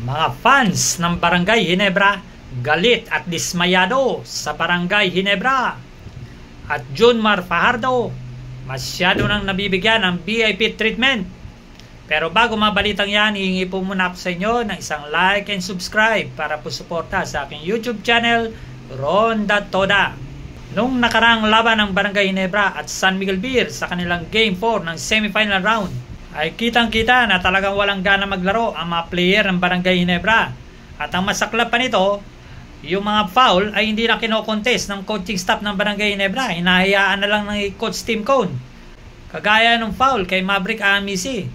Mga fans ng Barangay Ginebra, galit at dismayado sa Barangay Ginebra. At Junmar Fajardo, masyado nang nabibigyan ng VIP treatment. Pero bago mabalitang yan, hihingi po muna ako sa inyo ng isang like and subscribe para po suporta sa aking YouTube channel, Ronda Toda. Nung nakaraang laban ng Barangay Ginebra at San Miguel Beer sa kanilang Game 4 ng semifinal round, ay kitang-kita na talagang walang gana maglaro ang mga player ng Barangay Ginebra. At ang masaklap pa nito, yung mga foul ay hindi na kino-contest ng coaching staff ng Barangay Ginebra. Hinahayaan na lang ng Coach Tim Cone. Kagaya ng foul kay Maverick Amisi,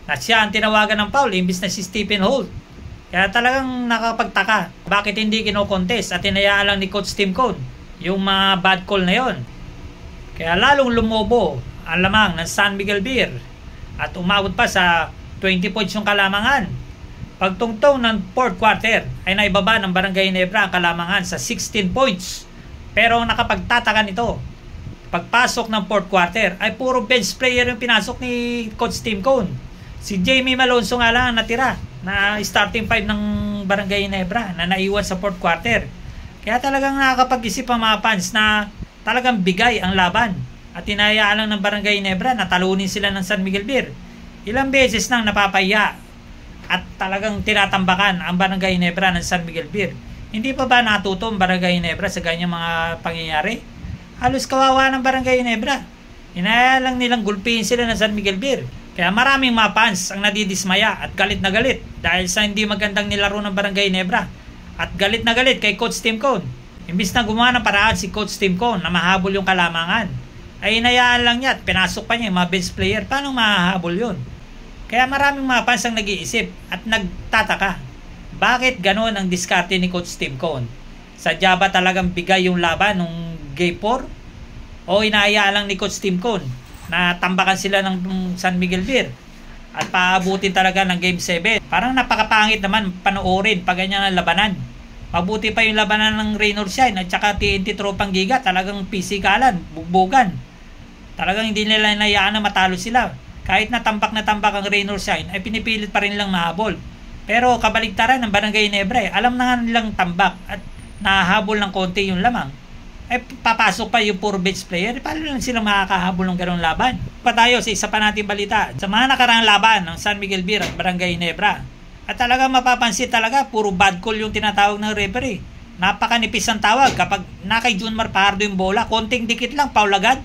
na siya ang tinawagan ng foul imbis na si Stephen Holt. Kaya talagang nakapagtaka, bakit hindi kino-contest at hinayaan lang ni Coach Tim Cone yung mga bad call na yon. Kaya lalong lumobo ang lamang ng San Miguel Beer at umabot pa sa 20 points yung kalamangan. Pagtungtong ng 4th quarter ay naibaba ng Barangay Ginebra ang kalamangan sa 16 points. Pero ang nakapagtataka nito, pagpasok ng 4th quarter ay puro bench player yung pinasok ni Coach Tim Cone. Si Jamie Malonzo nga lang ang natira na starting 5 ng Barangay Ginebra na naiwan sa 4th quarter. Kaya talagang nakakapag-isip ang mga fans na talagang bigay ang laban. At hinayaan lang ng Barangay Ginebra na talunin sila ng San Miguel Beer. Ilang beses nang napapaya at talagang tinatambakan ang Barangay Ginebra ng San Miguel Beer. Hindi pa ba natuto ang Barangay Ginebra sa ganyang mga pangyayari? Halos kawawa ng Barangay Ginebra. Hinayaan lang nilang gulpihin sila ng San Miguel Beer. Kaya maraming mga fans ang nadidismaya at galit na galit dahil sa hindi magandang nilaro ng Barangay Ginebra. At galit na galit kay Coach Tim Cone. Imbis na gumawa ng paraan si Coach Tim Cone na mahabol yung kalamangan, ay hinayaan lang niya at pinasok pa niya yung mga bench player. Paano mahahabol yun? Kaya maraming mga fans ang nag-iisip at nagtataka, bakit gano'n ang diskarte ni Coach Tim Cone? Sadya ba talagang bigay yung laban ng Game 4? O hinayaan lang ni Coach Tim Cone na tambakan sila ng San Miguel Beer at paabutin talaga ng Game 7? Parang napakapangit naman panoorin pag ganyan ang labanan. Mabuti pa yung labanan ng Rain or Shine at saka TNT Tropang Giga, talagang pisikalan, bugbugan. Talagang hindi nila hinayaan na matalo sila. Kahit na tambak ang Rain or Shine, ay pinipilit pa rin lang mahabol. Pero kabaligtaran ng Barangay Ginebra, alam na nga nilang tambak at nahahabol ng konti yung lamang. Ay papasok pa yung puro bench player. Paano lang sila makakahabol ng ganong laban? Pa tayo sa isa pa nating balita. Sa mga nakaraang laban ng San Miguel Beer at Barangay Ginebra, at talaga mapapansin talaga, puro bad call yung tinatawag ng referee. Napakanipis ang tawag. Kapag nakay Junmar Fajardo yung bola, konting dikit lang, foul agad.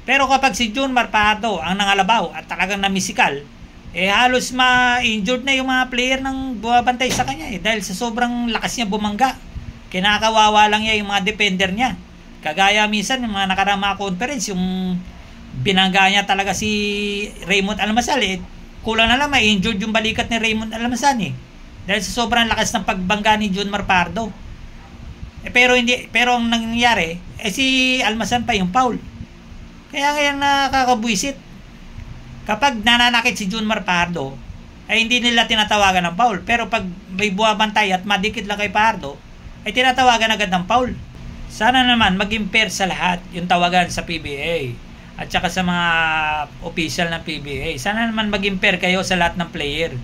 Pero kapag si Junmar Fajardo ang nangalabaw at talagang namisikal, halos ma-injured na yung mga player ng bumabantay sa kanya dahil sa sobrang lakas niya bumangga. Kinakawawa lang niya yung mga defender niya. Kagaya minsan yung mga nakaraang mga conference, yung binangga niya talaga si Raymond Almasal, kulang na lang ma-injured yung balikat ni Raymond Almasal dahil sa sobrang lakas ng pagbangga ni Junmar Fajardo. Pero ang nangyayari, si Almasal pa yung foul. Kaya ngayon nakakabuisit. Kapag nananakit si Junmar Fajardo, ay hindi nila tinatawagan ng foul. Pero pag may buwabantay at madikit lang kay Fajardo, ay tinatawagan agad ng foul. Sana naman maging fair sa lahat yung tawagan sa PBA at saka sa mga official ng PBA. Sana naman maging fair kayo sa lahat ng player.